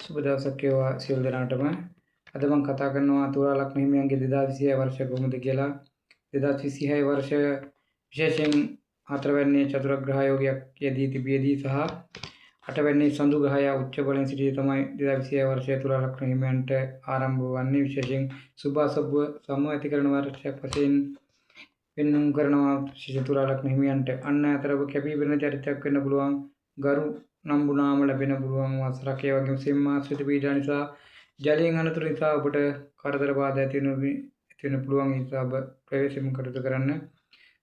සුබ දවසක් වේවා සියලු දෙනාටම. අද මම කතා කරනවා තුලා ලග්න හිමියන්ගේ 2026 වර්ෂය කොහොමද කියලා. 2026 වර්ෂය විශේෂයෙන් 4 වැනි චතුරග්‍රහ යෝගයක් යෙදී තිබියදී සහ 8 වැනි සඳු ග්‍රහය උච්ච බලෙන් සිටී තමයි 2026 වර්ෂය තුලා ලග්න හිමියන්ට ආරම්භ වන්නේ. විශේෂයෙන් සුභ අසුභ සම ඇති කරන වර්ෂයක් වශයෙන් පෙන්වුම් කරනවා විශේෂ තුලා ලග්න හිමියන්ට. අන්න අතර ඔබ කැපී පෙනෙන චරිතයක් වෙන්න පුළුවන්. ගරු නම්බු නාම ලැබෙන පුළුවන් වසරක්. ඒ වගේම සිම්මාශ්‍රිත පීඩා නිසා ජලයෙන් අනතුරු නිසා ඔබට කරදර බාධා ඇති වෙන පුළුවන්. ඒ නිසා ඔබ ප්‍රවේශම් කටයුතු කරන්න.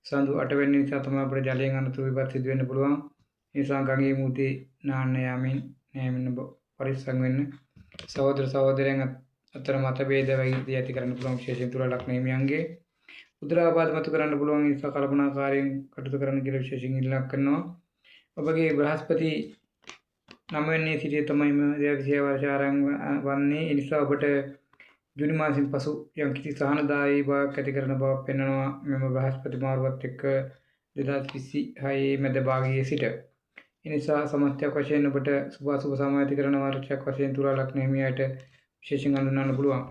සඳු 8 වෙනි නිසා තමයි අපිට ජලයෙන් අනතුරු විපත් සිදු වෙන්න පුළුවන්. ඒ නිසා ගඟේ මුහුදේ නාන්න යෑමෙන් ඔබ පරිස්සම් වෙන්න. සහෝදර සහෝදරයන් අතර මතභේද වෛද්‍ය ඇති කරන්න පුළුවන් විශේෂයෙන් තුලා ලග්න හිමියන්ගේ. උදරාබාධ මතු කරන්න පුළුවන්. ඒ නිසා කල්පනාකාරීන් කටයුතු කරන්න කියලා විශේෂයෙන් ඉල්ලක් කරනවා. ඔබගේ බ්‍රහස්පති 9 වෙනි සිටිය තමයි මේ 2026 වර්ෂය ආරම්භ වන්නේ. ඒ නිසා ඔබට ජූනි මාසෙන් පසු යම්කිසි සහනදායී බවක් ඇති කරන බවක් පෙන්වනවා මෙම බ්‍රහස්පති මාරුවත් එක්ක 2026 මැද භාගයේ සිට. ඒ නිසා සමස්තයක් වශයෙන් ඔබට සුභ අසුභ සම ඇති කරන වර්ෂයක් වශයෙන් තුලා ලග්න හිමියාට විශේෂයෙන් හඳුන්වන්න පුළුවන්.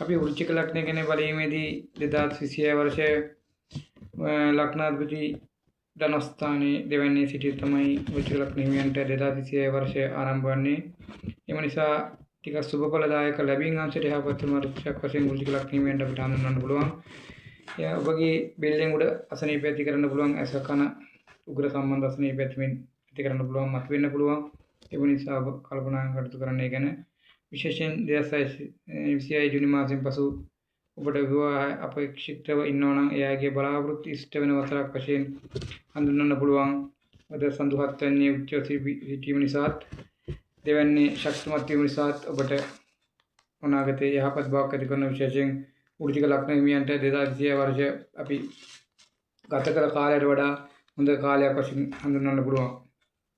අපි වෘශ්චික ලග්නය ගැන බලීමේදී 2026 වර්ෂයේ ලග්නාධිපති ධනස්ථානයේ දෙවැන්නේ සිටිය තමයි වෘශ්චික ලග්න හිමියන්ට 2026 වර්ෂය ආරම්භ වන්නේ. එම නිසා ටිකක් සුබඵලදායක ලැබීම් අංශයට යහපත් වන වර්ෂයක් වශයෙන් වෘශ්චික ලග්න හිමියන්ට අපිට හඳුන්වන්න පුළුවන්. ඔබගේ බෙල්ලෙන් උඩ අසනීප ඇති කරන්න පුළුවන්. ඇස කන උග්‍ර සම්බන්ධ අසනීප ඇති කරන්න පුළුවන්, මතුවෙන්න පුළුවන්. ඒ නිසා ඔබ කල්පනාවෙන් කටයුතු කරන්න. ඒ ගැන විශේෂයෙන් 2026 ජූනි මාසෙන් පසු ඔබට විවාහ අපේක්ෂිතව ඉන්නවා නම් එයාගේ බලාපොරොත්තු ඉෂ්ට වෙන වසරක් වශයෙන් හඳුන්වන්න පුළුවන්. අද සඳු 7 වෙනි උච්ච සිටීම නිසාත් දෙවැන්නේ ශක්තිමත් වීම නිසාත් ඔබට අනාගතයේ යහපත් බවක් ඇති කරන විශේෂයෙන් වෘශ්චික ලග්න හිමියන්ට 2026 වර්ෂය අපි ගත කළ කාලයට වඩා හොඳ කාලයක් වශයෙන් හඳුන්වන්න පුළුවන්.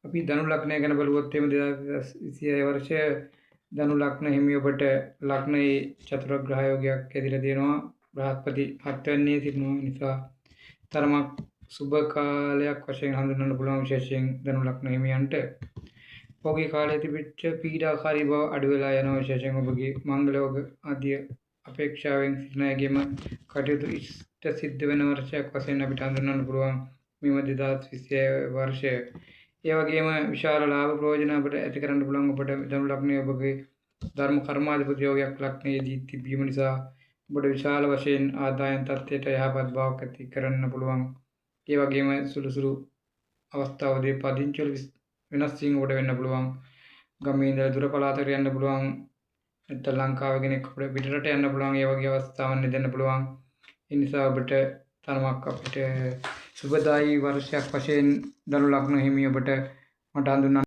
අපි ධනු ලග්නය ගැන බලුවොත් එimhe 2026 වර්ෂය ධනු ලග්න හිමිය ඔබට ලග්නයේ චතුරග්‍රහ යෝගයක් ඇදිලා තියෙනවා. බ්‍රහස්පති 7 වෙනියේ සිටින නිසා තරමක් සුබ කාලයක් වශයෙන් හඳුන්වන්න පුළුවන් විශේෂයෙන් ධනු ලග්න හිමියන්ට. ඔබගේ කාලයේ තිබිච්ච පීඩාකාරී බව අඩු වෙලා යනවා. විශේෂයෙන් ඔබගේ මංගල යෝග ආදී අපේක්ෂාවෙන් සිටින අයගේම කටයුතු ඉෂ්ට සිද්ධ වෙන වර්ෂයක් වශයෙන් අපිට හඳුන්වන්න පුළුවන් මේ 2026 වර්ෂය. ඒ වගේම විශාල ලාභ ප්‍රයෝජන අපිට ඇති කරන්න පුළුවන්. ඔබට ධනු ලග්නයේ ඔබගේ ධර්ම කර්මාධිපති යෝගයක් ලග්නයේදී තිබීම නිසා ඔබට විශාල වශයෙන් ආදායම් තත්ත්වයට යහපත් බවක් ඇති කරන්න පුළුවන්. ඒ වගේම සුළු අවස්ථාවලදී පදිංචි වෙනස් වීම ඔබට වෙන්න පුළුවන්. ගමේ ඉඳලා දුර පළාතකට යන්න පුළුවන්. නැත්නම් ලංකාවේ කෙනෙක් අපිට පිටරට යන්න පුළුවන්. ඒ වගේ අවස්ථාවන් නෙදෙන්න පුළුවන්. ඒ නිසා ඔබට තරමක් අපිට සුබදායී වර්ෂයක් වශයෙන් ධනු ලග්න හිමිය ඔබට මට හඳුන්වන්න